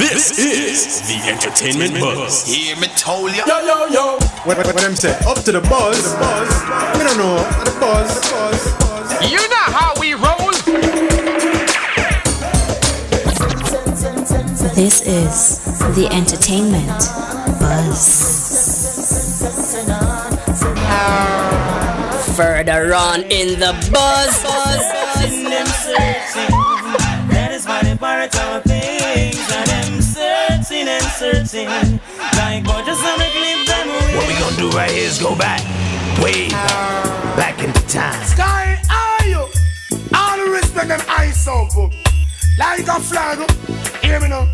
This is the Entertainment Buzz. Hear me told ya. Yo, yo, yo. What them say? Up to the buzz. We don't know. The buzz. You know how we roll. This is the Entertainment Buzz. Further on in the buzz. That is why they pirate our things. And them searching. Like what just wanna clip them away. What we gonna do right here is go back. Way back into time. Sky, are you? All the respect them eyes so good. Like a flag. Hear me now.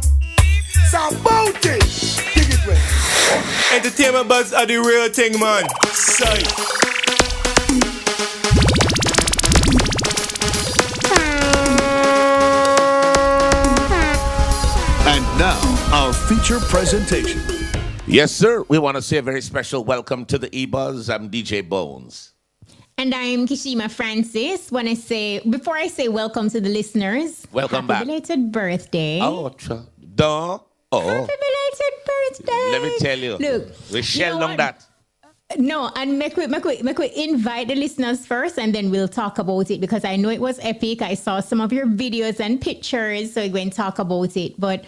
So bout it. Dig it well. Entertainment Buzz are the real thing, man. Sight. And now, our feature presentation. Yes, sir. We want to say a very special welcome to the eBUZZ. I'm DJ Bones. And I'm Kshema Francis. Before I say welcome to the listeners, Welcome back. Happy belated birthday. Happy belated birthday. Let me tell you. Look, we shell on that. No, and make we invite the listeners first, and then we'll talk about it, because I know it was epic. I saw some of your videos and pictures, so we're going to talk about it. But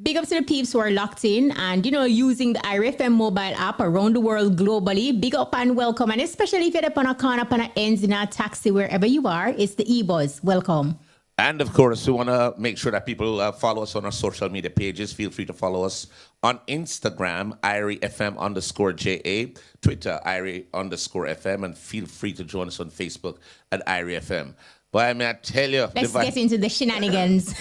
big up to the peeps who are locked in and, using the IrieFM mobile app around the world globally. Big up and welcome. And especially if you're up on a corner, up on a ends, in a taxi, wherever you are, it's the eBUZZ. Welcome. And of course, we want to make sure that people follow us on our social media pages. Feel free to follow us on Instagram, IrieFM_JA, Twitter, IrieFM, and feel free to join us on Facebook at IrieFM. But I mean, I tell you, let's get into the shenanigans.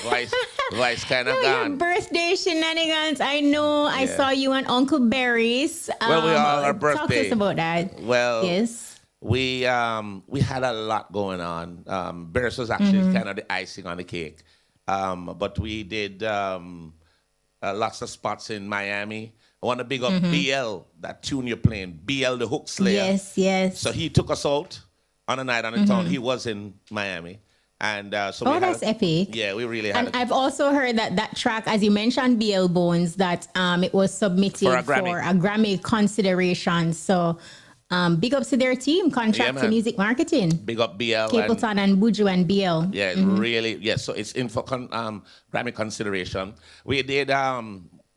Voice kind of your gone. Birthday shenanigans. I know. Yeah. I saw you and Uncle Barry's. Well, we are our birthday. Talk to us about that. Well, yes. We had a lot going on. Barry's was actually kind of the icing on the cake. But we did lots of spots in Miami. I want to big up BL, that tune you're playing, BL the Hook Slayer. Yes. So he took us out on a night on the town. He was in Miami. And so that's epic. Yeah, we really had. And I've also heard that track, as you mentioned, BL Bones, that it was submitted for a Grammy consideration. So big ups to their team, Contract to Music Marketing. Big up BL. Capleton and Buju and BL. Yeah, really. Yeah, so it's in for Grammy consideration. We did a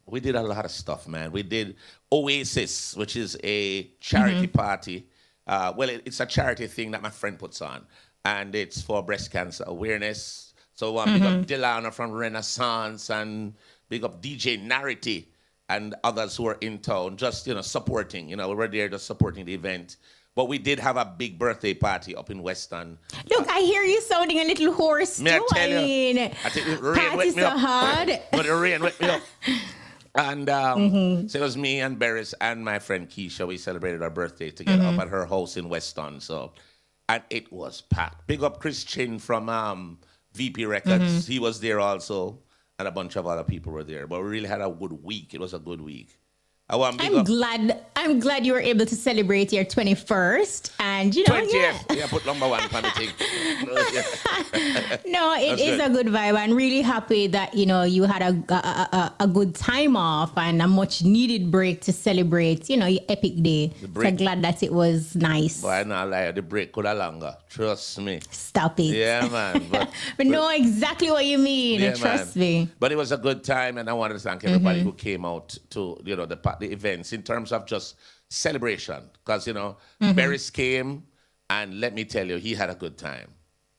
lot of stuff, man. We did Oasis, which is a charity party. It's a charity thing that my friend puts on, and it's for breast cancer awareness. So big up Delana from Renaissance, and big up DJ Narity and others who are in town, just supporting. We were there just supporting the event. But we did have a big birthday party up in Weston. Look, I hear you sounding a little hoarse too. I think the rain wet me up. Hard. But the rain wet me up. And so it was me and Barris and my friend Keisha. We celebrated our birthday together up at her house in Weston. And it was packed. Big up Chris Chin from VP Records. He was there also. And a bunch of other people were there. But we really had a good week. It was a good week. I'm glad you were able to celebrate your 21st. And, 20th. Yeah, put number one on the thing. No, it is good. A good vibe. I'm really happy that, you had a good time off and a much needed break to celebrate, your epic day. So I'm glad that it was nice. But I not lie, the break could have longer. Trust me. Stop it. Yeah, man. But know exactly what you mean. Yeah, Trust me. But it was a good time, and I wanted to thank everybody who came out to, the events in terms of just celebration. Because, Barris came, and let me tell you, he had a good time.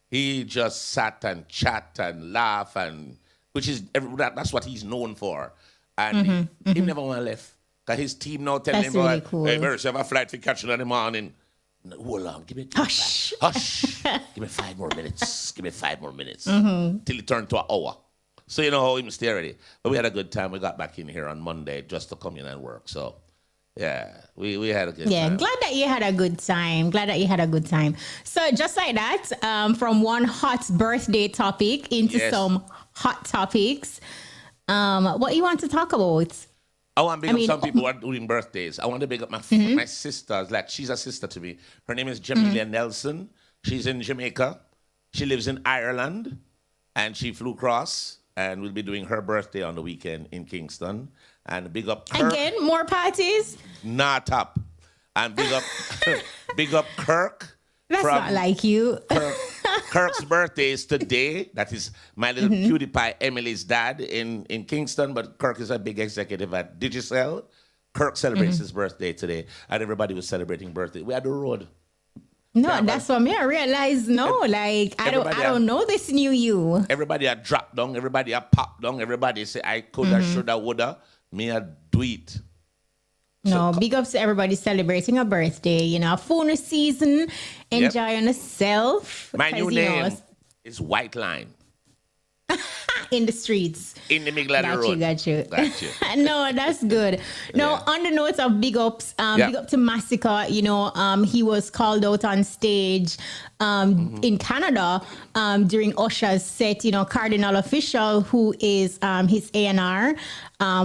He just sat and chat and laugh, and that's what he's known for. And he never want to left. Because his team now telling him, really cool. Hey, Barris, you have a flight to catch in the morning. Hold on, give me hush. Give me 5 more minutes. Till it turned to an hour. So how he stay ready. But we had a good time. We got back in here on Monday just to come in and work. So yeah, we had a good time. Yeah, glad that you had a good time. So just like that, from one hot birthday topic into some hot topics. What you want to talk about? I want to big up some people who are doing birthdays. I want to big up my sisters. Like, she's a sister to me. Her name is Jamelia Nelson. She's in Jamaica. She lives in Ireland. And she flew across. and we'll be doing her birthday on the weekend in Kingston. And big up Kirk. Again, more parties? Not up. And big up, big up Kirk. That's not like you. Kirk's birthday is today. That is my little cutie pie Emily's dad in Kingston, but Kirk is a big executive at Digicel. Kirk celebrates his birthday today, and everybody was celebrating birthday. We had the road. No, that's what I realized. No, like I don't know this new you. Everybody had dropped down. Everybody had popped down. Everybody say I coulda, shoulda, woulda. Me I do it. No, big ups to everybody celebrating a birthday. You know, phone season, enjoying yourself. My new name is White Line. In the streets. In the middle of the road. Got you. No, that's good. Now, on the notes of big ups, big up to Massacre. You know, he was called out on stage in Canada during Usher's set. You know, Cardinal Official, who is his A&R,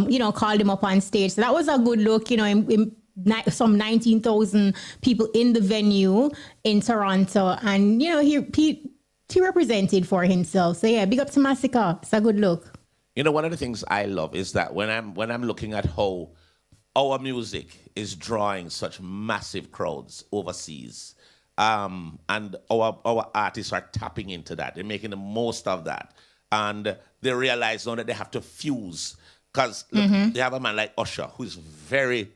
you know, called him up on stage. So that was a good look. You know, some 19,000 people in the venue in Toronto. And, you know, he represented for himself. So yeah, big up to Massacre. It's a good look. You know, one of the things I love is that when I'm looking at how our music is drawing such massive crowds overseas, and our artists are tapping into that. They're making the most of that. And they realize now that they have to fuse. Because they have a man like Usher, who's very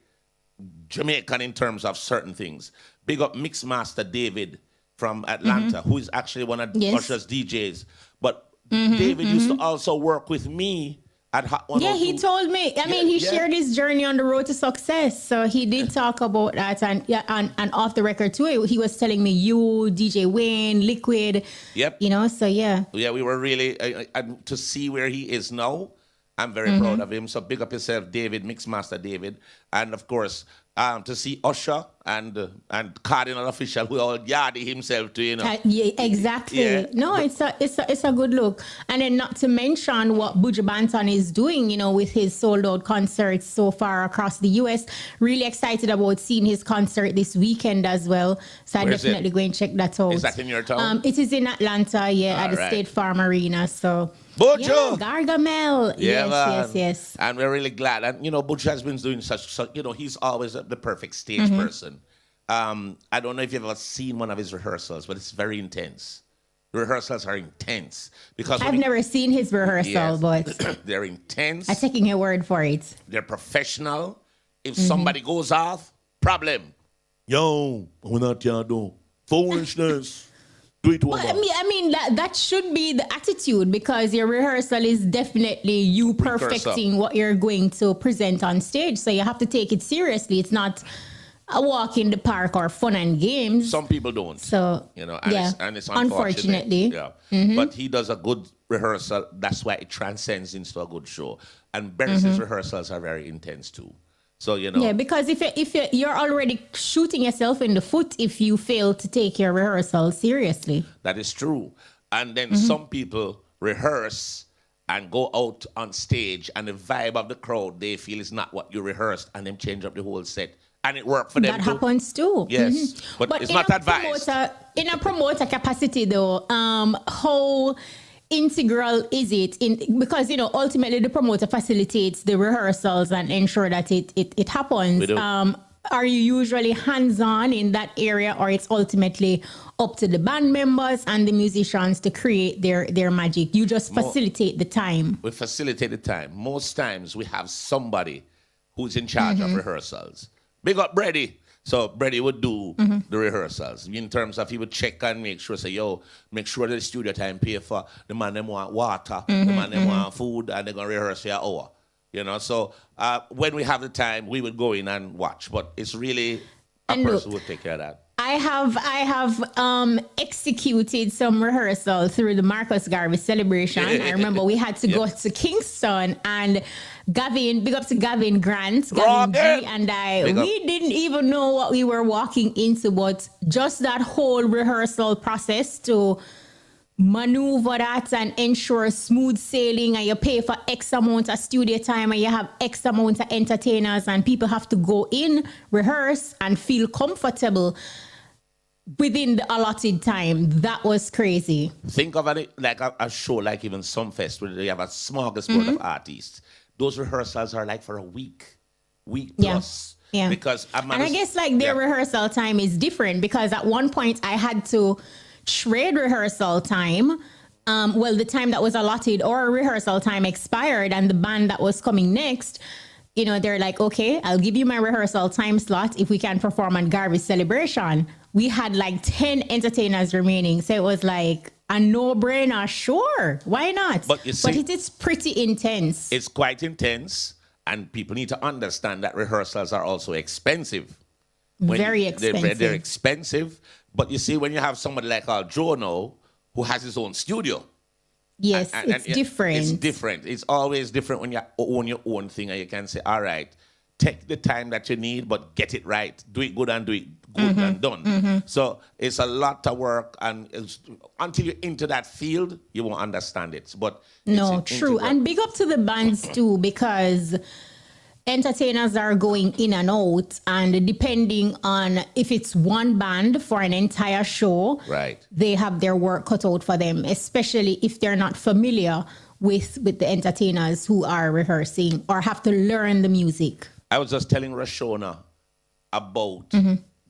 Jamaican in terms of certain things. Big up Mixmaster David from Atlanta, who is actually one of Usher's DJs. But David used to also work with me at Hot 102. Yeah, he told me. I mean, he shared his journey on the road to success. So he did talk about that. And off the record, too, he was telling me you, DJ Wayne, Liquid. Yep. You know, so yeah. Yeah, we were really, to see where he is now, I'm very proud of him. So big up yourself, David, Mixmaster David. And of course, to see Usher and Cardinal Official, who all yardy himself to, you know. Yeah, exactly. Yeah. No, it's a good look. And then not to mention what Buju Banton is doing, you know, with his sold out concerts so far across the US. Really excited about seeing his concert this weekend as well. So I definitely go and check that out. Is that in your town? It is in Atlanta, at the State Farm Arena. So Buju! Yeah, Gargamel. Yes. And we're really glad. And, you know, Buju has been doing such, you know, he's always the perfect stage person. I don't know if you've ever seen one of his rehearsals, but it's very intense. The rehearsals are intense. Because I've never seen his rehearsal, but they're intense. I'm taking your word for it. They're professional. If somebody goes off, problem. Yo, we're not here, do foolishness. Well, I mean that should be the attitude, because your rehearsal is definitely you perfecting what you're going to present on stage. So you have to take it seriously. It's not a walk in the park or fun and games. Some people don't. So, you know, and it's unfortunately. Yeah. But he does a good rehearsal. That's why it transcends into a good show. And Bernice's rehearsals are very intense too. So, you know. Yeah, because if you're already shooting yourself in the foot if you fail to take your rehearsal seriously. That is true. And then some people rehearse and go out on stage, and the vibe of the crowd they feel is not what you rehearsed, and then change up the whole set. And it worked for them That happens too. Yes, but it's not advised. In a promoter capacity though, how integral is it because, you know, ultimately the promoter facilitates the rehearsals and ensure that it happens. Are you usually hands-on in that area, or it's ultimately up to the band members and the musicians to create their magic? You just facilitate the time. We facilitate the time. Most times we have somebody who's in charge of rehearsals. Big up Brady. So Brady would do the rehearsals in terms of he would check and make sure, say, yo, make sure that the studio time pay for the man them want water, the man them want food, and they're going to rehearse for an hour. You know, so when we have the time, we would go in and watch. But it's really a person who would take care of that. I have executed some rehearsal through the Marcus Garvey celebration. I remember we had to go to Kingston, and Gavin, big up to Gavin Grant, Gavin G, and we didn't even know what we were walking into, but just that whole rehearsal process to maneuver that and ensure smooth sailing, and you pay for X amount of studio time and you have X amount of entertainers and people have to go in, rehearse and feel comfortable. within the allotted time. That was crazy. Think of it like a show like even Sumfest where they have a smorgasbord of artists. Those rehearsals are like for a week plus. Yeah. Because and I guess like their rehearsal time is different because at one point I had to trade rehearsal time. Well, the time that was allotted or rehearsal time expired, and the band that was coming next, you know, they're like, okay, I'll give you my rehearsal time slot if we can perform on Garvey's Celebration. We had like 10 entertainers remaining. So it was like a no-brainer. Sure, why not? But you see, it is pretty intense. It's quite intense, and people need to understand that rehearsals are also expensive. Very expensive. They're expensive. But you see, when you have somebody like our Joe now, who has his own studio. Yes, it's different. It's different. It's always different when you own your own thing and you can say, all right, take the time that you need, but get it right. Do it good and do it good and done. So it's a lot of work, and until you're into that field, you won't understand it. But no, true. And big up to the bands too, because entertainers are going in and out, and depending on if it's one band for an entire show, right, they have their work cut out for them, especially if they're not familiar with the entertainers who are rehearsing or have to learn the music. I was just telling Rashona about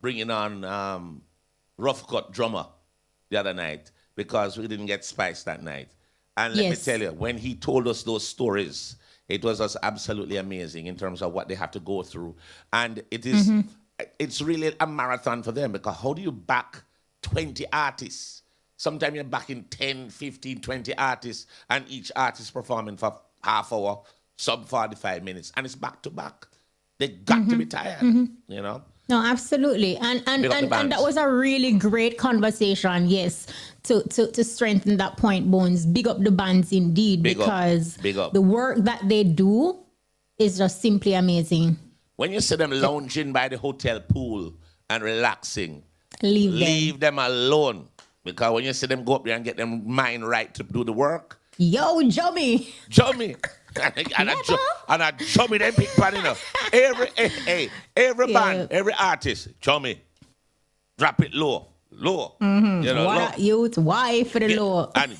bringing on Rough Cut drummer the other night because we didn't get Spice that night. And let me tell you, when he told us those stories, it was just absolutely amazing in terms of what they have to go through. And it is, it's really a marathon for them, because how do you back 20 artists? Sometimes you're backing 10, 15, 20 artists, and each artist performing for half hour, sub 45 minutes, and it's back to back. They got to be tired, you know? No, absolutely. And that was a really great conversation, yes, to strengthen that point, Bones. Big up the bands indeed, because the work that they do is just simply amazing. When you see them lounging by the hotel pool and relaxing, leave them alone. Because when you see them go up there and get them mind right to do the work. Yo, Jummy. and I chummy them pick pan, you know. Every band, every artist, chummy. Drop it low. You know, what youth, why for the low? And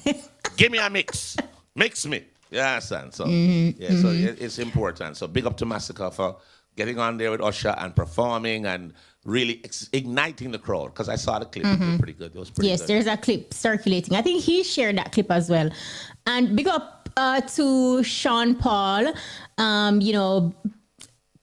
give me a mix. Mix me. You understand? So, so it's important. So big up to Massacre for getting on there with Usher and performing and really igniting the crowd, because I saw the clip. It was pretty good. It was pretty good. Yes, there's a clip circulating. I think he shared that clip as well. And big up to Sean Paul. You know,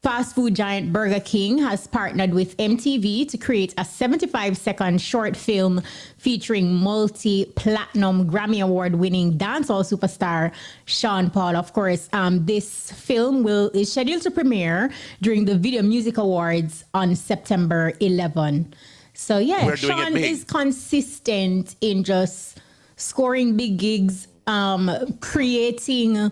fast food giant Burger King has partnered with MTV to create a 75-second short film featuring multi-platinum Grammy Award-winning dancehall superstar Sean Paul. Of course, this film is scheduled to premiere during the Video Music Awards on September 11. So yeah, Sean is consistent in just scoring big gigs, creating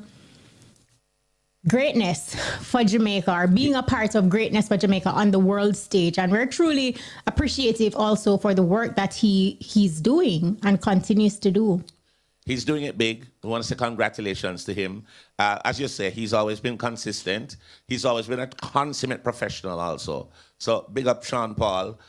greatness for Jamaica, or being a part of greatness for Jamaica on the world stage. And we're truly appreciative also for the work that he's doing and continues to do. He's doing it big. We want to say congratulations to him. As you say, he's always been consistent. He's always been a consummate professional also. So big up Sean Paul.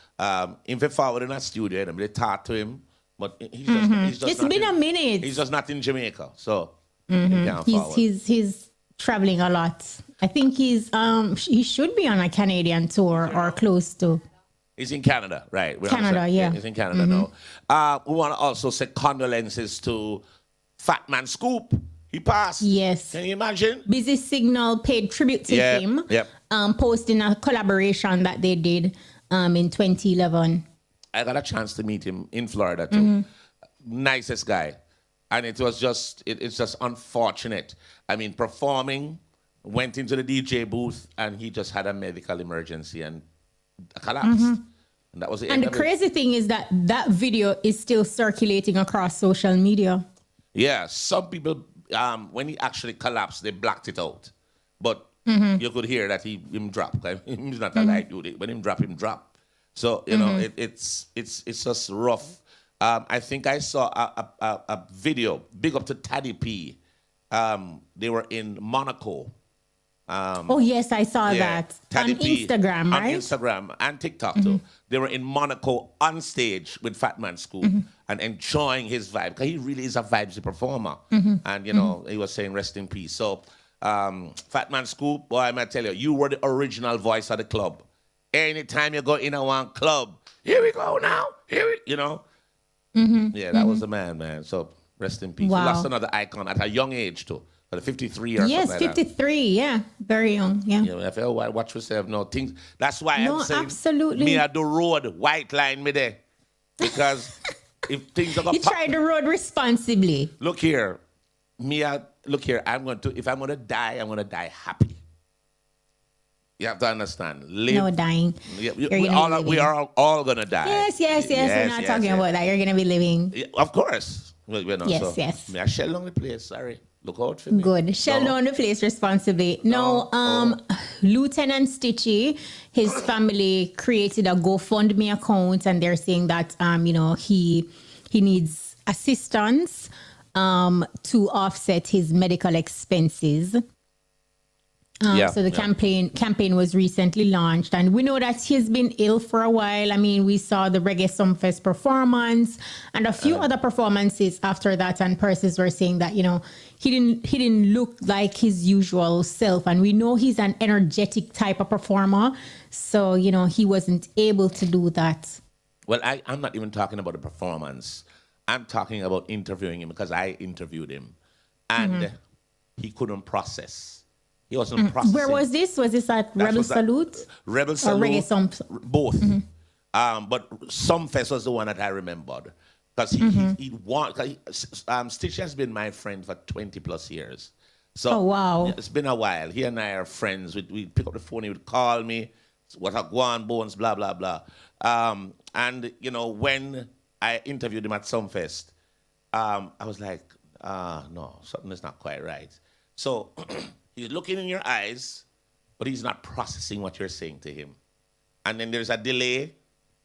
If he forward in a studio, they talk to him. But he's just it's been a minute. He's just not in Jamaica. So he can't forward. He's traveling a lot. I think he should be on a Canadian tour or close to. He's in Canada, right? Canada, yeah. He's in Canada now. We want to also say condolences to Fat Man Scoop. He passed. Yes. Can you imagine? Busy Signal paid tribute to him, posting a collaboration that they did in 2011. I got a chance to meet him in Florida too. Nicest guy. And it was just, it's just unfortunate. I mean, performing, went into the DJ booth, and he just had a medical emergency and collapsed. And that was the end of it. And the crazy thing is that video is still circulating across social media. Yeah, some people, when he actually collapsed, they blacked it out. But you could hear that him drop. He's not a light dude. When him drop. So, you know, it's just rough. I think I saw a video, big up to Taddy P. They were in Monaco, Oh yes, I saw that Taddy on P, Instagram, right? On Instagram and TikTok too. They were in Monaco on stage with Fat Man Scoop and enjoying his vibe because he really is a vibesy performer. And you know, he was saying rest in peace. So Fat Man Scoop, boy, I might tell you, you were the original voice of the club. Anytime you go in a one club, here we go now. You know. Yeah, that was the man. So rest in peace. Wow. We lost another icon at a young age too. At 53 or Yes, something like 53. Yeah, very young. Yeah. that. Yeah, I feel watch yourself. No things. That's why No, I'm saying absolutely. me at the road, white line me there. Because if things are going You try the road responsibly. Look here. I'm going to die, I'm going to die happy. You have to understand. Live. No dying. We are all going to die. Yes. We're not talking about that. You're going to be living. Yeah, of course. Well, you know, Yes. Me I shell on the place. Sorry. Look out for me. Good. Shell down the place responsibly. No, Lieutenant Stitchy, his family created a GoFundMe account, and they're saying that he needs assistance to offset his medical expenses. So the campaign was recently launched, and we know that he's been ill for a while. I mean, we saw the Reggae Sumfest performance and a few other performances after that, and persons were saying that he didn't look like his usual self, and we know he's an energetic type of performer, so he wasn't able to do that. Well, I'm not even talking about the performance. I'm talking about interviewing him because I interviewed him, and he couldn't process. He wasn't processing. Where was this? Was this at Rebel Salute? Rebel Salute. Or Reggae Both. But Sumfest was the one that I remembered. Because Stitch has been my friend for 20 plus years. So wow. It's been a while. He and I are friends. We pick up the phone, he would call me, what a Guan Bones, blah, blah, blah. And, when I interviewed him at Sumfest, I was like, no, something is not quite right. So he's looking in your eyes, but he's not processing what you're saying to him. And then there's a delay,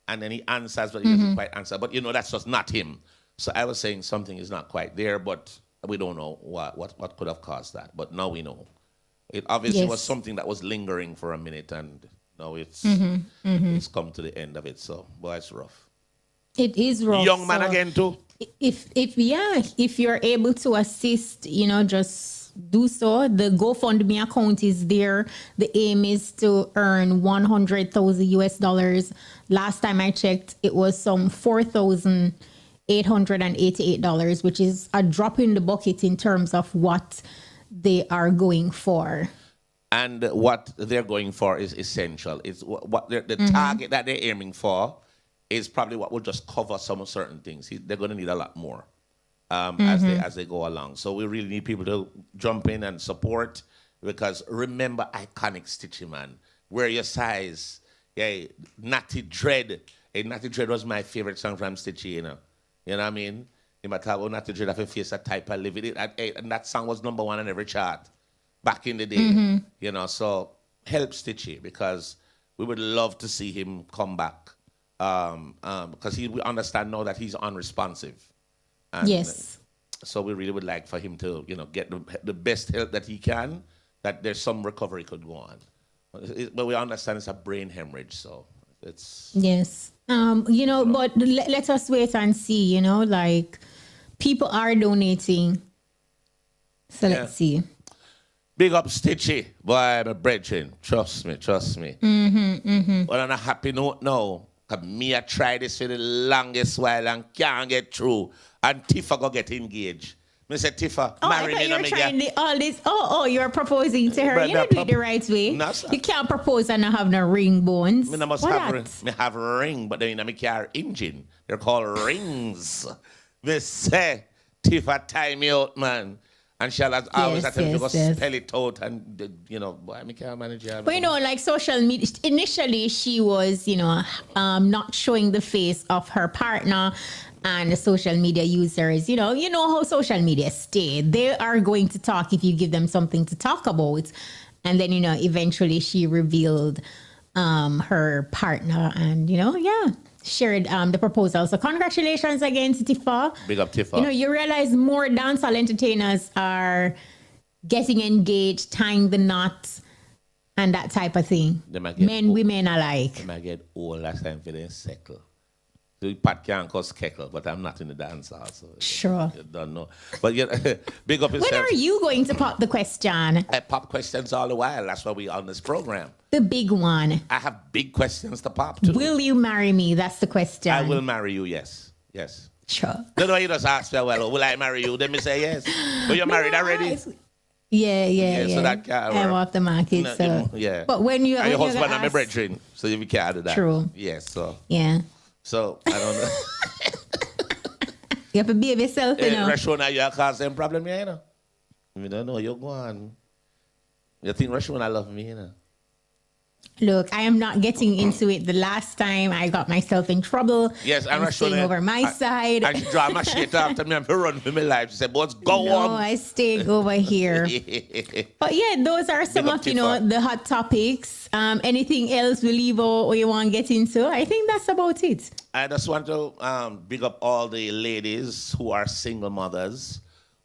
and then he answers, but he doesn't quite answer. But that's just not him. So I was saying something is not quite there, but we don't know what could have caused that. But now we know. It obviously was something that was lingering for a minute, and now it's come to the end of it. So, boy, it's rough. It is rough. Young man again too. If you're able to assist, just do so. The GoFundMe account is there. The aim is to earn $100,000 US. Last time I checked, it was some $4,888, which is a drop in the bucket in terms of what they are going for. And what they're going for is essential. It's what the target that they're aiming for is probably what will just cover some certain things. They're going to need a lot more. As they go along. So we really need people to jump in and support, because remember iconic Stitchy, man. Wear your size. Yeah, Natty Dread. Hey, Natty Dread was my favorite song from Stitchy, You know what I mean? In my talk about Natty Dread, I face a type of live it. And that song was number one on every chart back in the day. So help Stitchy, because we would love to see him come back. Because we understand now that he's unresponsive. And yes. So we really would like for him to, get the best help that he can, that there's some recovery could go on. But we understand it's a brain hemorrhage, so it's... Yes. But let us wait and see, like people are donating. So let's see. Big up Stitchy, boy, my brethren. Trust me. But on a happy note now, because me, I tried this for the longest while and can't get through. And Tifa go get engaged. I said, Tifa, marry me. You're trying all this. You're proposing to her. You don't do it the right way. No, you can't propose and not have no ring bones. Me have a ring, but then I carry engine. They're called rings. Me say, Tifa, tie me out, man. And she'll always have to go spell it out, and boy, I can't manage it. But like social media, initially she was, not showing the face of her partner, and the social media users, you know how social media stay. They are going to talk if you give them something to talk about, and then eventually she revealed her partner, and shared the proposal. So congratulations again to Tifa. Big up Tifa. You realize more dancehall entertainers are getting engaged, tying the knots, and that type of thing. Men, women alike. They might get old last time for them settle. The Pat can cause keckle, but I'm not in the dance hall, so sure. You don't know. But yeah, big up yourself. When are you going to pop the question? I pop questions all the while. That's why we on this program. The big one. I have big questions to pop too. Will you marry me? That's the question. I will marry you, yes. Yes. Sure. Don't know you just ask me, well, will I marry you? Then me say yes. But you're married already? Yeah. So that can't work. I'm off the market, No, so. yeah. But when you... And your husband and my brethren, so you can't do that. True. Yes, so. Yeah. So, I don't know. You have to behave yourself, you know. Rashona, you cause them problem, you know. You don't know, you're going. You think Rashona love me, you know. Look, I am not getting into it. The last time I got myself in trouble. Yes, I'm staying over my side. I draw my shit after me and run for my life. She said, "Boss, go on." No, I stayed over here. But yeah, those are some of the hot topics. Anything else we leave or you want to get into? I think that's about it. I just want to big up all the ladies who are single mothers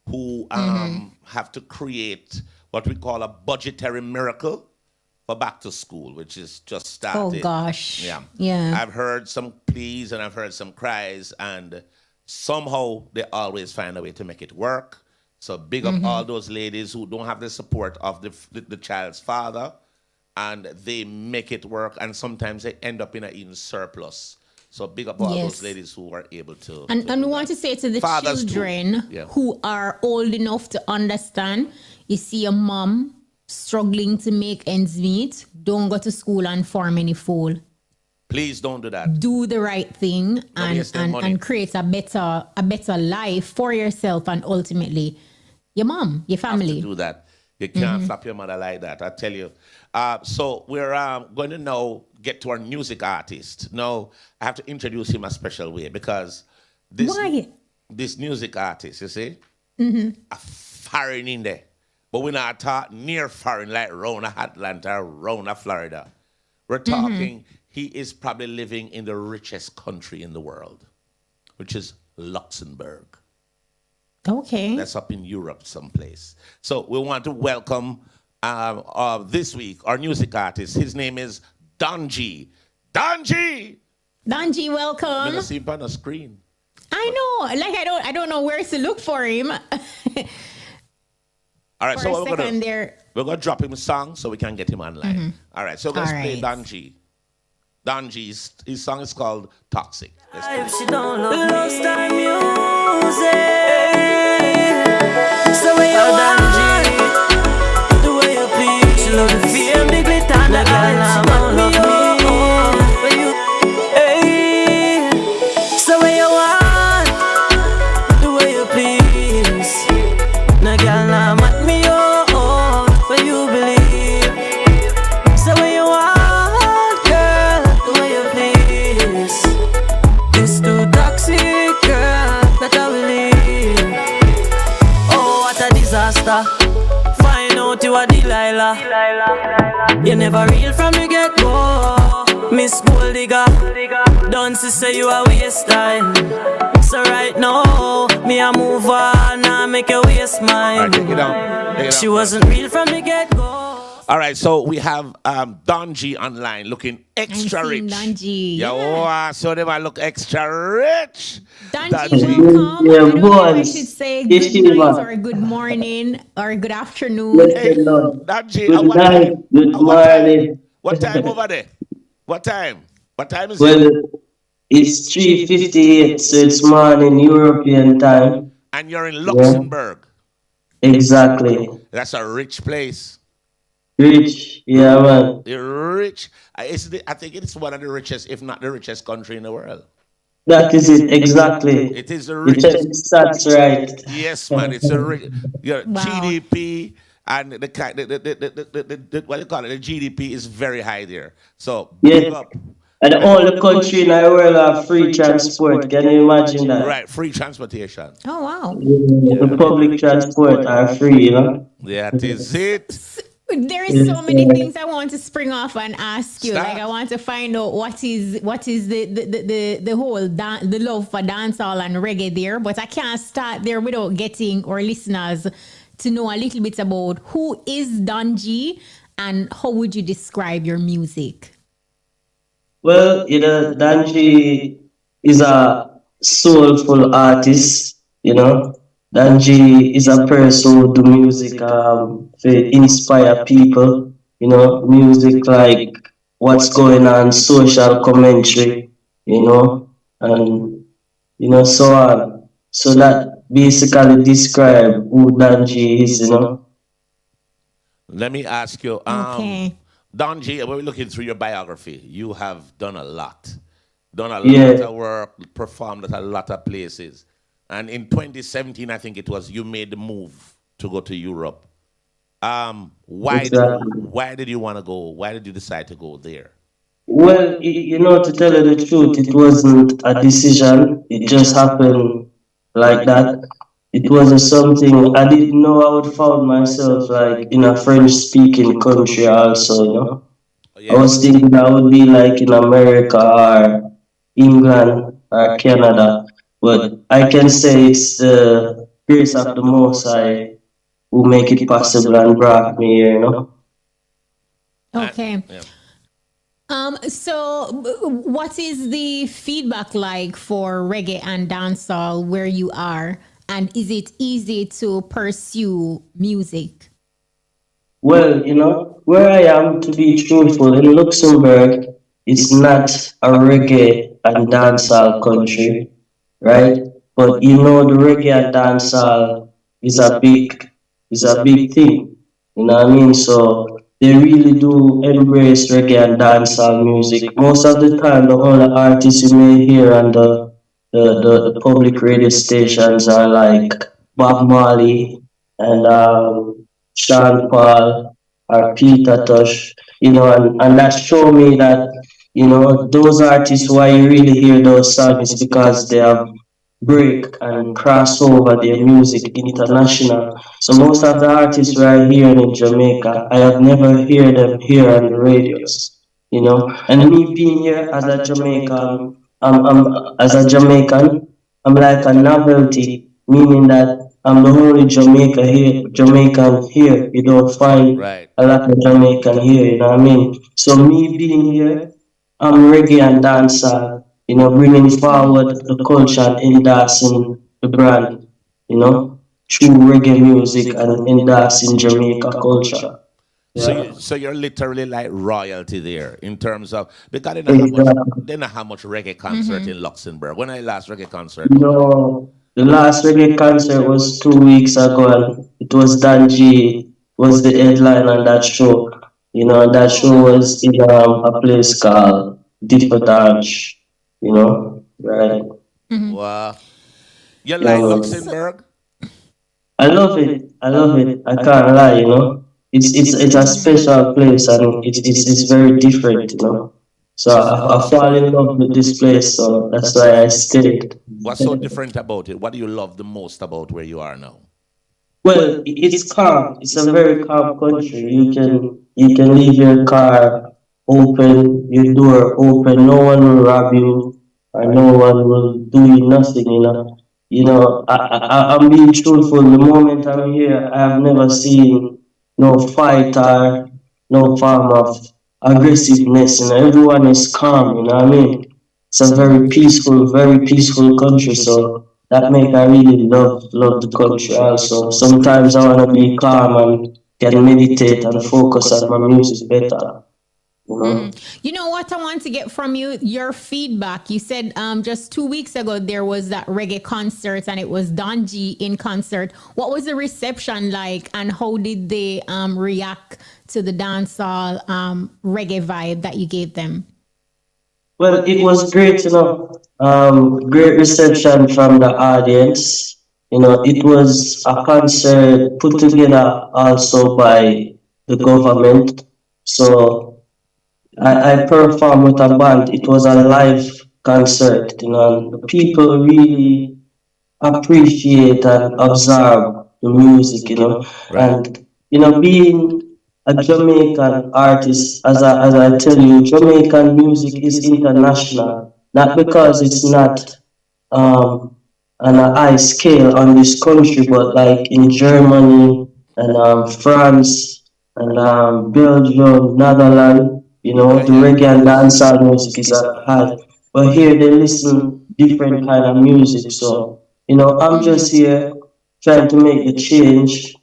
who have to create what we call a budgetary miracle for back to school, which is just started. Oh gosh. Yeah. I've heard some pleas and I've heard some cries, and somehow they always find a way to make it work. So big up all those ladies who don't have the support of the child's father, and they make it work, and sometimes they end up in an even surplus. So big up all those ladies who are able to. And we want to say to the fathers children who are old enough to understand, you see a mom struggling to make ends meet, don't go to school and form any fool. Please don't do that. Do the right thing and create a better life for yourself and ultimately your mom, your family. You have to do that. You can't flap your mother like that, I tell you. So we're going to now get to our music artist. Now, I have to introduce him a special way because this music artist, you see, a foreign in there. But we're not talking near foreign, like around Atlanta, around Florida. We're talking, he is probably living in the richest country in the world, which is Luxembourg. Okay. That's up in Europe someplace. So we want to welcome this week our music artist. His name is DonGmuzik. DonGmuzik! DonGmuzik, welcome. I'm gonna see him on the screen. I know. Like I don't know where to look for him. All right, so we're gonna drop him a song so we can get him online. All right, so let's play DonGmuzik. DonGmuzik, his song is called Toxic. If she don't love me, time music. So when you DonGmuzik, the way you please, she love the fame, the glitter, and the eyes. She don't love me. Hey, so when you want, the way you please, no girl now mat me up, but you believe. So when you want, girl, the way you please, this too toxic, girl, that I will leave. Oh, what a disaster. Find out you are Delilah. You never real from the get-go. Miss Gold Digger, don't say you a waste time. So right now, me a move on and make you waste mine. Right, she wasn't real from the get-go. All right, so we have DonGmuzik online looking extra rich. DonGmuzik. So they might look extra rich. DonGmuzik, welcome. I don't know if I should say good night or good morning or good afternoon. DonGmuzik, good night, good morning. What time over there? What time? What time is it? It's 3:58, so it's morning European time. And you're in Luxembourg. Yeah. Exactly. That's a rich place. Rich, yeah, man. You're rich. I think it's one of the richest, if not the richest country in the world. That is it, exactly. It is the richest. That's right. Yes, man. It's a rich. GDP and the what do you call it? The GDP is very high there. So big up. And all the country in the world have free transport. Can you imagine that? Right, free transportation. Oh, wow. The public transport are free, you know? Yeah, that is it. There is so many things I want to spring off and ask you. Like I want to find out what is the whole the love for dancehall and reggae there. But I can't start there without getting our listeners to know a little bit about who is DonGmuzik And how would you describe your music? Well, Danji is a soulful artist, Danji is a person who do music to inspire people, music like what's going on, social commentary, and so on. So that basically describe who Danji is. Let me ask you, Okay. Donji, when we're looking through your biography, you have done a lot. Done a Yeah. lot of work, performed at a lot of places. And in 2017, I think it was, you made the move to go to Europe. Why did you want to go? Why did you decide to go there? Well, to tell you the truth, it wasn't a decision. It just happened like that. It wasn't something I didn't know I would find myself like in a French-speaking country also. I Yeah. was thinking I would be like in America or England or Canada, but I can say it's the grace of the Most High who make it possible and brought me here. Okay. Yeah. So what is the feedback like for reggae and dancehall where you are? And is it easy to pursue music? Well, where I am, to be truthful, in Luxembourg, it's not a reggae and dancehall country, right? But the reggae and dancehall is a big thing. You know what I mean? So they really do embrace reggae and dancehall music. Most of the time, the only artists you may hear on the public radio stations are like Bob Marley and Sean Paul or Peter Tosh, and that show me that, those artists, why you really hear those songs is because they have break and cross over their music international. So most of the artists right here in Jamaica, I have never heard them here on the radios. And me being here as a Jamaican, I'm like a novelty, meaning that I'm the only Jamaican here. You don't find Right. a lot of Jamaican here, you know what I mean? So me being here, I'm reggae and dancer, bringing forward the culture and endorsing the brand, through reggae music and endorsing Jamaica culture. So you're literally like royalty there in terms of, because they don't have much reggae concert in Luxembourg. When I last reggae concert? No, the last reggae concert was 2 weeks ago, and it was Danji was the headline on that show. And that show was in a place called Differdange. Right? Wow. You like Luxembourg? I love it. I love it. I can't lie. It's a special place, and it's very different. So I fall in love with this place, so that's why I stayed. What's so different about it? What do you love the most about where you are now? Well, it's calm. It's a very calm country. You can leave your car open, your door open. No one will rob you, or no one will do you nothing. I'm being truthful. The moment I'm here, I have never seen no fight or no form of aggressiveness. Everyone is calm. You know what I mean? It's a very peaceful country. So that make I really love the country. Also, sometimes I wanna be calm and can meditate and focus on my music better. You know what I want to get from you? Your feedback. You said just 2 weeks ago there was that reggae concert and it was Donji in concert. What was the reception like, and how did they react to the dancehall reggae vibe that you gave them? Well, it was great, great reception from the audience. It was a concert put together also by the government. So I performed with a band. It was a live concert, and the people really appreciate and observe the music. And being a Jamaican artist, as I tell you, Jamaican music is international. Not because it's not on a high scale on this country, but like in Germany and France and Belgium, Netherlands. You know, the reggae and dancehall music is high. But here they listen different kind of music. So, you know, I'm just here trying to make the change,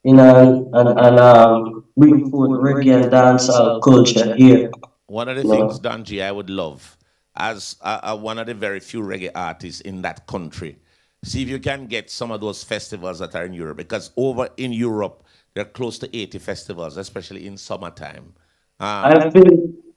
you know, and bring forth reggae and dancehall culture here. One of the You things, know. Donji, I would love as one of the very few reggae artists in that country. See if you can get some of those festivals that are in Europe, because over in Europe there are close to 80 festivals, especially in summertime. Um,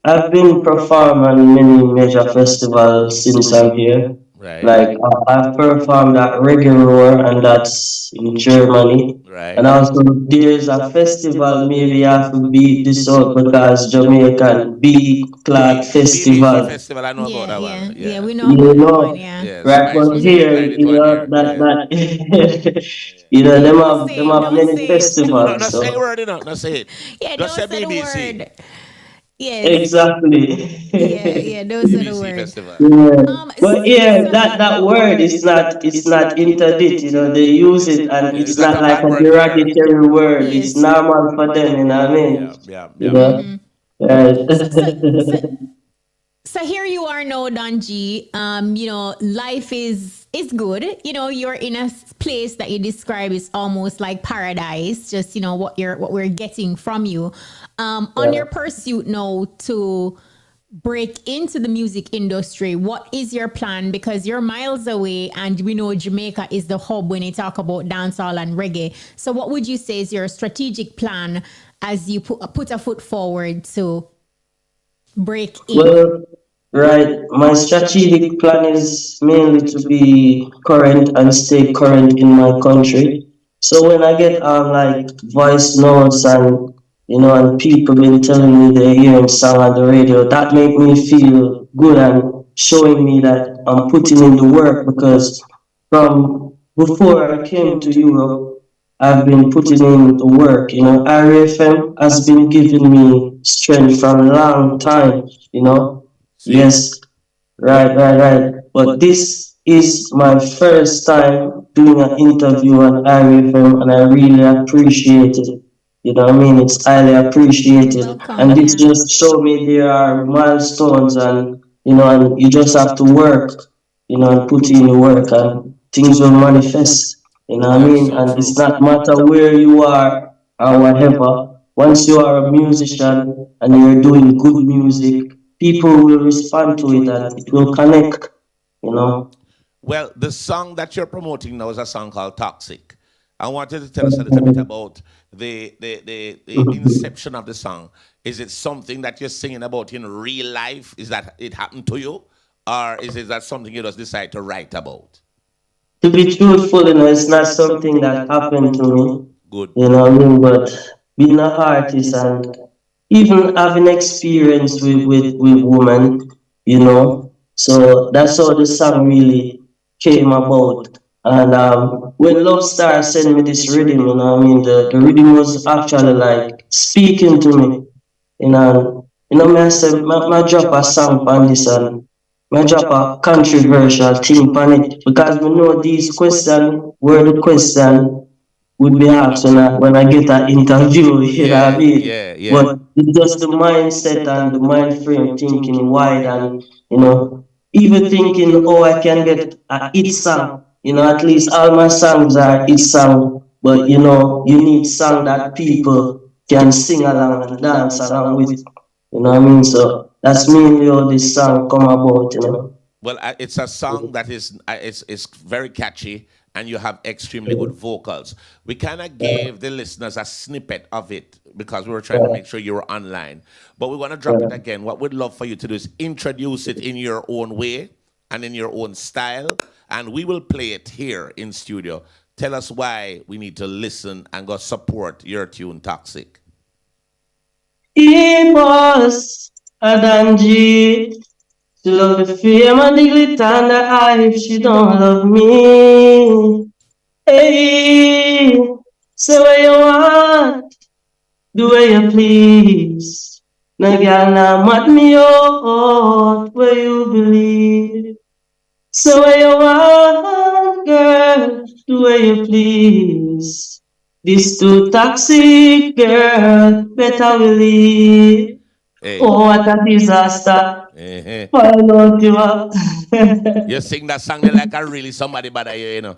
I've been performing many major festivals since I'm here. right, Like I've performed at Reggae Roar, and that's in Germany. right. And also there's a festival maybe I have to beat this out because Jamaican Big Clock BBC Festival. Festival, I know about Yeah, that yeah, one. yeah. Yeah, We know You about that one. know, Yeah. yeah. right? Spice But Must here, headline it you one know year. Yeah. you know Don't them say it. have Don't many say it. No, no, festivals. say a So word, you know. No, say it. Yeah, Just don't say say the BBC. word. Yes. Yeah, exactly. yeah. Don't say the BBC word. Festival. Yeah. But yeah, So that word is not interdict, you know, they use it and Yeah, it's it's not not a like bad a word here. derogatory word. It's yes. normal for them, you know what I mean? Yeah, yeah, You yeah. know? Right. So so so so here you are now, Donji. You know, life is good. You know, you're in a place that you describe is almost like paradise. Just you know what we're getting from you. On Yeah. your pursuit now to break into the music industry, what is your plan? Because you're miles away, and we know Jamaica is the hub when you talk about dancehall and reggae. So, what would you say is your strategic plan as you put a foot forward to break in? Well, right. My strategic plan is mainly to be current and stay current in my country. So when I get like voice notes and you know and people been telling me they're hearing song on the radio, that make me feel good and showing me that I'm putting in the work because from before I came to Europe, I've been putting in the work. You know, IrieFM has been giving me strength for a long time. You know, See? yes, right. But this is my first time doing an interview on IrieFM, and I really appreciate it. You know what I mean? It's highly appreciated. Welcome. And this Yeah. just showed me there are milestones and you know, and you just have to work, you know, and put in the work and things will manifest. You know what I That's mean? so And it's true. not matter where you are or whatever. Once you are a musician and you're doing good music, people will respond to it and it will connect, you know. Well, the song that you're promoting now is a song called Toxic. I wanted to tell us a little bit about the inception of the song. Is it something that you're singing about in real life? Is that it happened to you? Or is it that something you just decide to write about? To be truthful, you know, it's not something that happened to me, Good. you know what I mean? But being an artist and even having experience with women, you know, so that's how the song really came about. And when Love Star sent me this rhythm, you know what I mean, the rhythm was actually like speaking to me, me I said, my drop a song on this and my drop a controversial thing on it because we know these questions were the question would be asked when I get an interview, you know what I Yeah, mean? yeah, yeah. But it's just the mindset and the mind frame thinking wide and, you know, even thinking, oh, I can get a hit song. You know, at least all my songs are hit song, but you know, you need song that people can sing along and dance along with. You know what I mean? So that's mainly how this song come about, you know. Well, it's a song that is very catchy, and you have extremely good vocals. We kind of gave the listeners a snippet of it because we were trying to make sure you were online. But we want to drop it again. What we'd love for you to do is introduce it in your own way and in your own style, and we will play it here in studio. Tell us why we need to listen and go support your tune, Toxic. eBUZZ, Adanji. She love the fame and the glitter and the hype. She don't love me. Hey, say what you want, do what you please. No girl now mad me out, where you believe. So what you want, girl, do what you please. This too toxic, girl. Better we leave. Hey. Oh, what a disaster. Eh-heh. Find out you are. You sing that song like a really somebody bad here, you know.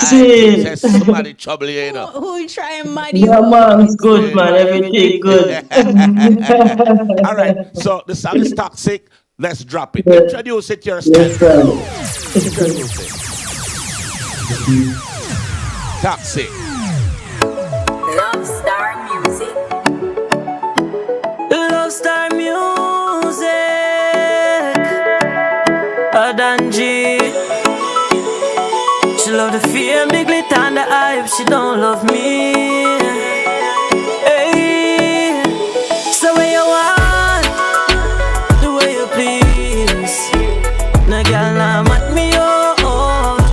See. There's somebody trouble here, you know. Who try and mud you Yeah, up? man, it's good, man. Everything good. All right, so the song is toxic. Let's drop it. Yeah. Introduce it yourself. Yes, sir. Introduce it. Toxic. Love Star Music. Love Star Music. DonGmuzik. She love the fame, the glitter and the hype. She don't love me. Hey, so what you want, the way you please. No girl now mat me up,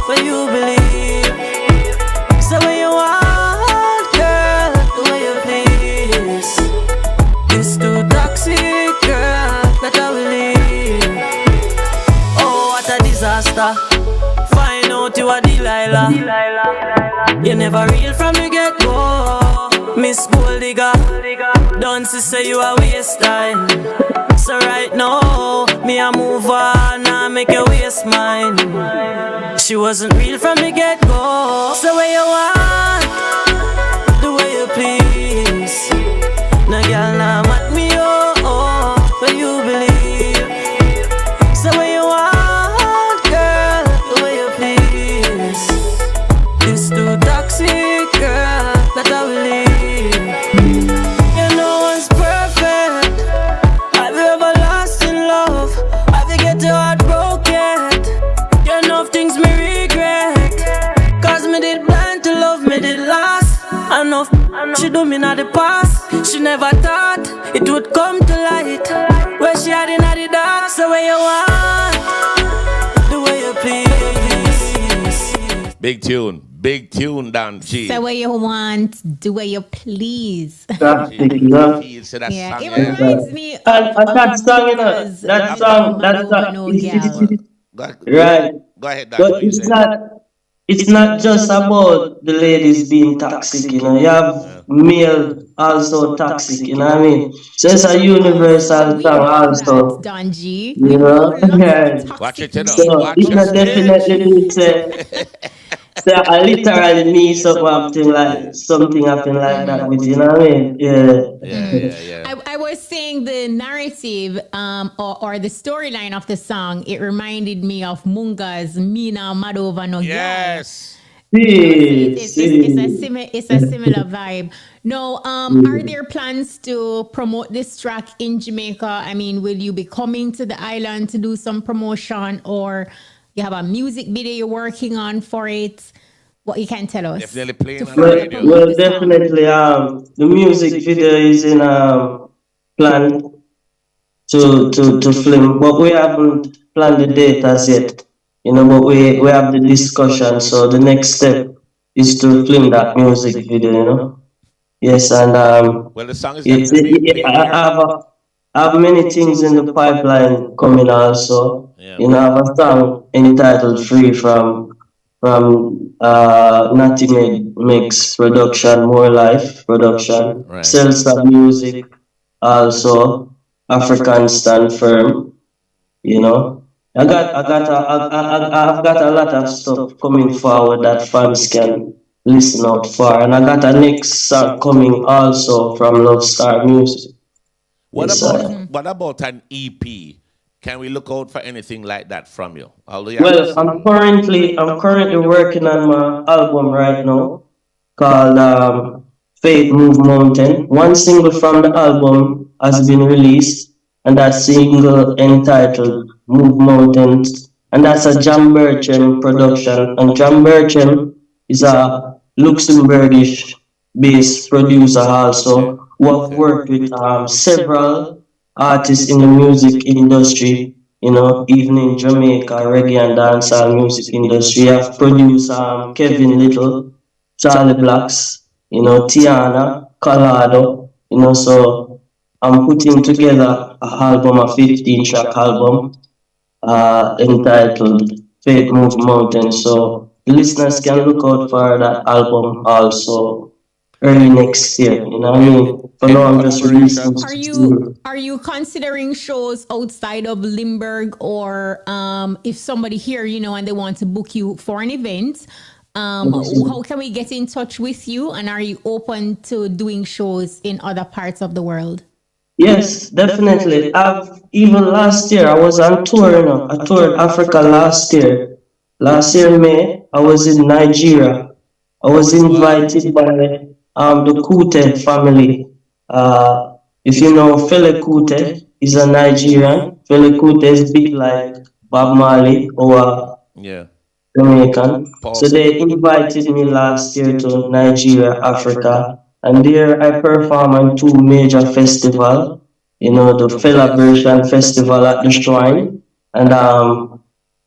but you believe. So what you want, girl, the way you please. It's too toxic, girl, better believe. Oh, what a disaster. Find out you are Delilah. You never real from the get-go. Miss Gold Digger. Don't say you a waste time. So right now, me a move on and make you waste mine. She wasn't real from the get-go. So what you want, the way you please. No girl now mat me up, but you believe. So what you want, girl, the way you please. This too toxic, girl, better believe. You know one's perfect. Have you ever lost in love? Have you get your heart broken? You know things me regret. Cause me did blind to love, me did last. Enough she do me not the past. She never thought it would come to light. Where she had in the dark. So where you want, the way you please. Big tune, DonGmuzik. Say what you want, do what you please. Toxic, you know. So that Yeah, song, it yeah. reminds me of And that song, you know, that song, right. Go ahead, Don. But What you it's say? not just about the ladies being toxic, you know. You have male also toxic, you know what I mean? So it's a universal We song know also, that, DonGmuzik. you know. Yeah. Watch it, you know. So Watch it's your not speech. definitely mean say I literally mean something happen like that with, you know what I mean? Yeah. I was saying the narrative or the storyline of the song, it reminded me of Munga's Mina Madova no Gyal. Yes. It's a similar vibe. No, are there plans to promote this track in Jamaica? I mean, will you be coming to the island to do some promotion, or you have a music video you're working on for it? What you can tell us? Definitely playing on the Well, radio. well, definitely. The music video is in plan to film, but we haven't planned the date as yet. You know, but we have the discussion. So the next step is to film that music video. You know, yes, and Well, the song is it's, definitely being played here. I have many things in the pipeline coming also. Yeah. You know, I have a song entitled "Free" from Natty Mix production, More Life production, Right. Salsa Music, also African Stand Firm. You know, I've got a lot of stuff coming forward that fans can listen out for, and I got a next song coming also from Love Star Music. What Yes, what about an EP? Can we look out for anything like that from you? Well, I'm currently working on my album right now called Faith Move Mountain. One single from the album has been released, and that single entitled Move Mountains, and that's a John Berchem production. And John Berchem is a Luxembourgish based producer also who have worked with several artists in the music industry, you know, even in Jamaica, reggae and dancehall music industry. I've produced Kevin Little, Charlie Blacks, you know, Tiana, Colado, you know, so I'm putting together a 15-track album entitled Faith Move Mountain. So the listeners can look out for that album also early next year. You know what I mean? For now, I'm just releasing. Are you considering shows outside of Limburg, or if somebody here, and they want to book you for an event, how can we get in touch with you? And are you open to doing shows in other parts of the world? Yes, definitely. Even last year I was on tour. I toured Africa last year. Last year in May, I was in Nigeria. I was invited by the Kute family. If you know Fela Kute, he's a Nigerian. Fela Kute is big like Bob Marley or Jamaican. So they invited me last year to Nigeria, Africa. And there I performed on two major festivals, the Celebration Festival at the Shrine and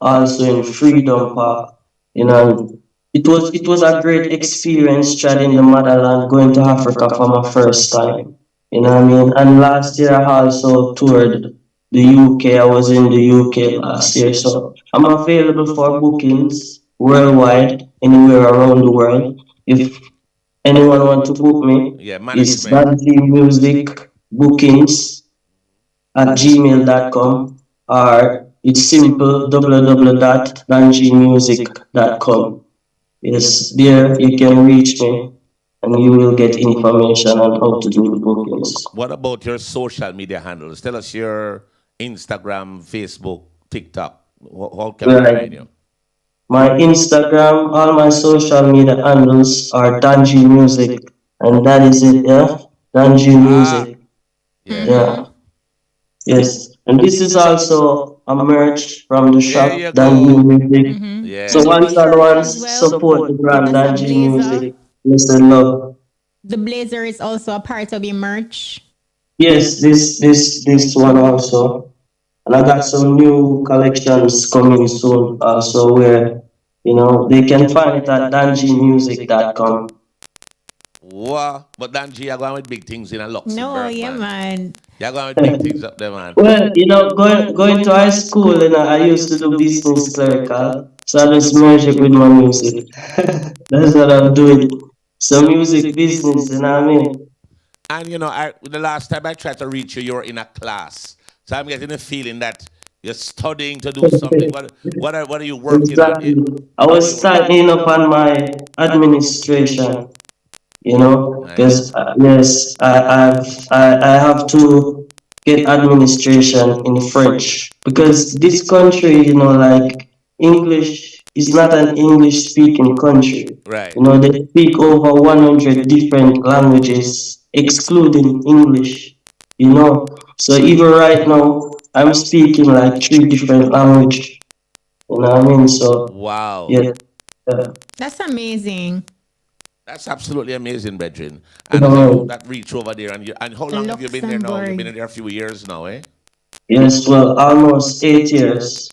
also in Freedom Park. It was a great experience treading the motherland, going to Africa for my first time. You know what I mean? And last year I also toured the UK. I was in the UK last year. So I'm available for bookings worldwide, anywhere around the world. If anyone want to book me, it's DonGmuzik bookings at gmail.com, or it's simple www.dongmuzik.com. Yes, there you can reach me and you will get information on how to do the bookings. What about your social media handles? Tell us your Instagram, Facebook, TikTok. How can we find you? My Instagram, all my social media handles are DonGmuzik, and that is it, DonGmuzik. Yes. And this is also a merch from the shop, DonGmuzik. So once and once, support the brand DonGmuzik. Listen, love. The blazer is also a part of your merch. Yes, this one also. And I got some new collections coming soon also where, they can find it at DonGmuzik.com. Wow. But Donji, you're going with big things in a Luxembourg. No, man. You're going with big things up there, man. Well, going to high school, I used to do business clerical. So I just merge it with my music. That's what I'm doing. So music business, you know what I mean? And the last time I tried to reach you, you were in a class. So I'm getting a feeling that you're studying to do something. What are you working on? I was studying up on my administration, because yes, I have to get administration in French, because this country, like English is not an English speaking country. Right. They speak over 100 different languages, excluding English. So even right now, I'm speaking like 3 different languages. You know what I mean? So wow. Yeah. That's amazing. That's absolutely amazing, Bedrin. And that reach over there. And how long have you been there now? You've been there a few years now, eh? Yes, well, almost 8 years.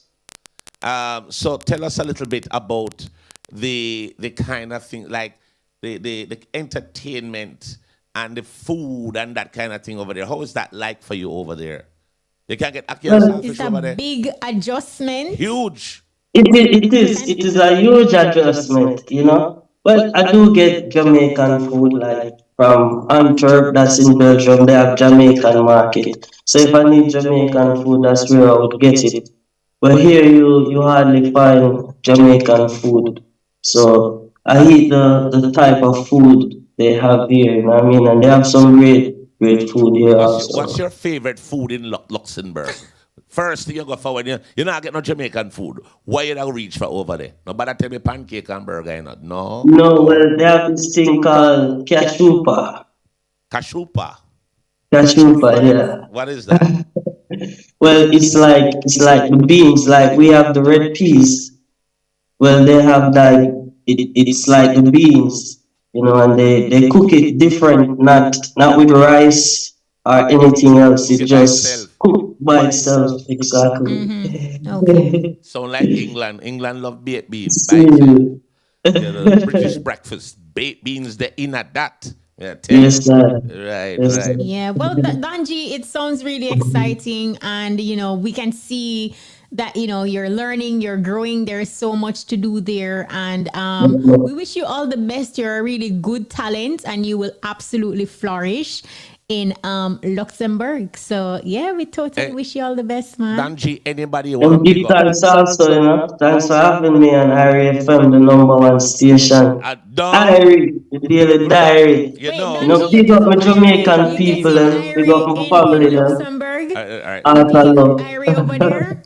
So tell us a little bit about the kind of thing, like the entertainment and the food and that kind of thing over there. How is that like for you over there? You can't get it's a big adjustment. Huge. It is a huge adjustment, Well, I do get Jamaican food, like from Antwerp, that's in Belgium. They have Jamaican market. So if I need Jamaican food, that's where I would get it. But here you hardly find Jamaican food. So I eat the type of food they have here, you know what I mean? And they have some great food here also. What's your favorite food in Luxembourg? First thing you go for when you're not getting no Jamaican food. Why you don't reach for over there? Nobody tell me pancake and burger, No. No, well, they have this thing called kashupa. Kashupa? Kashupa, yeah. What is that? Well, it's like the beans, like we have the red peas. Well, they have like it's like the beans, and they cook it different, not with rice or anything else. It just cooked by itself, exactly. Mm-hmm. Okay. Sound like England. England love baked beans. The British breakfast, baked beans, they're in at that. Yeah, yes, sir. Right, yes, right. Yeah, well, Donji, it sounds really exciting, and we can see that you're learning, you're growing. There's so much to do there, and we wish you all the best. You're a really good talent, and you will absolutely flourish in Luxembourg. So yeah, we totally wish you all the best, man. Danji, anybody you want And to give pick up? thanks also, Thanks for having me on IrieFM, the #1 station. Don, IRIE, the daily diary. you Wait, know. Danji, Big up my IRIE, Jamaican you people, getting and big up my IRIE family, in them. Luxembourg? All right. All love. IRIE over there.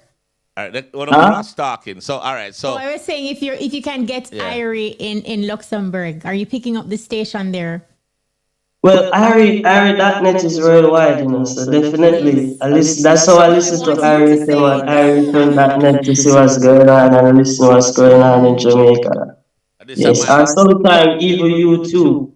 All right, one of us talking. So, all right. So, I was saying if you can get Yeah. IRIE in Luxembourg, are you picking up the station there? Well, IRIE.net is worldwide, so definitely. That's how I listen to IrieFM on IrieFM.net to see what's going on and listen to what's going on in Jamaica. this Yes, a man. and sometimes even you too.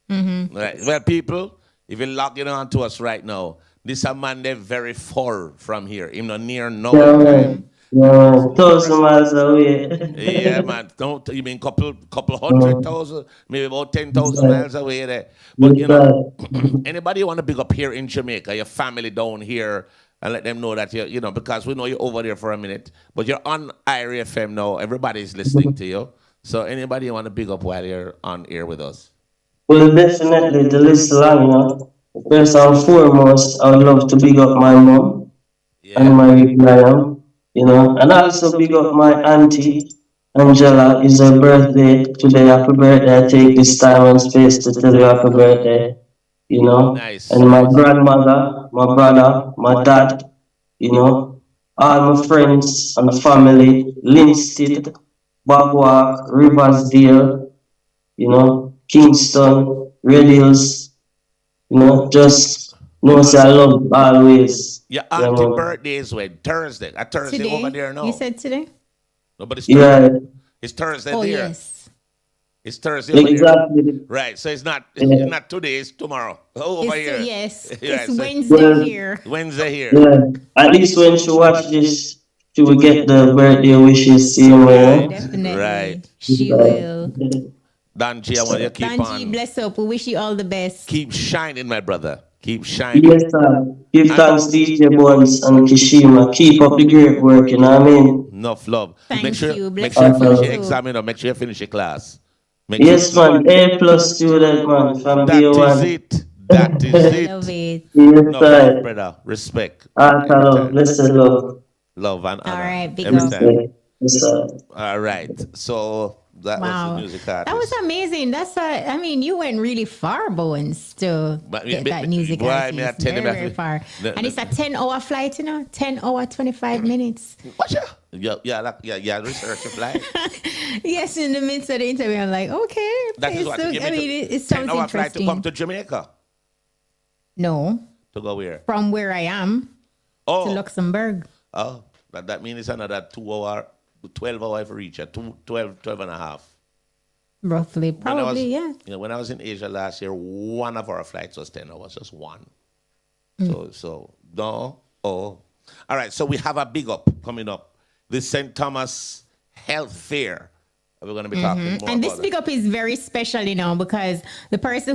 Right. Well, people, if you're logging on to us right now, this a man they're very far from here. Him not near no Yeah, time. man. Yeah, man. 1,000 miles away. Yeah, man. Don't you mean couple 100,000, maybe about 10,000 Right. miles away there. But Yes, right. anybody you want to big up here in Jamaica, your family down here, and let them know that you're, because we know you're over there for a minute, but you're on IRIE FM now. Everybody's listening to you. So anybody you want to big up while you're on air with us? Well, definitely the list long, First and foremost, I would love to big up my mom and my grandma, and also big up my auntie Angela. It's her birthday today. Happy birthday! I take this time and space to tell you happy birthday. Nice. And my grandmother, my brother, my dad, all my friends and family, Linstead, Bagwalk, Riversdale, Kingston, Red Hills, just say I love always. Your auntie birthday is when? Thursday. A Thursday Today? over there now. You said today? No, but it's Yeah. Thursday. It's Thursday Oh, there. yes. It's Thursday over there. Exactly. Right. So it's not today, it's tomorrow. Over here. Yes. Right, It's so Wednesday Well, here. Wednesday here. Yeah. At least when she watch this, she will get the birthday wishes same way. Definitely. Right. She will. Danji, I want you to keep Danji, on. bless up. We wish you all the best. Keep shining, my brother. Keep shining. Yes, sir. Give thanks DJ Bones and Kshema. Keep up the great work, you know what I mean? Enough love. Thank make sure, you. Make Bless sure you you. finish your Too. exam, make sure you finish your class. Yes, man. A+ student, man. From That day one. is it. That is I it. love it. Yes, Enough love, sir. brother. Respect. Love. Blessed love. Love and honor. All right, big Every up. time. Yes, sir. All right. So that was Wow. the music artist. That was amazing. You went really far, Bones, to get that music why me I artist. tell you Very, that- very far. the- And it's a 10-hour flight, 10-hour, 25 minutes. What's yeah, research a flight. Yes, in the midst of the interview, I'm like, okay. That is what it it sounds 10-hour flight to interesting. come to Jamaica. No, To go where? from where I am to Oh, Luxembourg. that means it's another 2 hour, 12 hour for each, 12 and a half. Roughly, When I was- probably, yeah. When I was in Asia last year, one of our flights was 10 hours, just one. So no. Oh. All right, so we have a big up coming up. The St. Thomas Health Fair. We're going to be talking more And this about big up is very special, because the person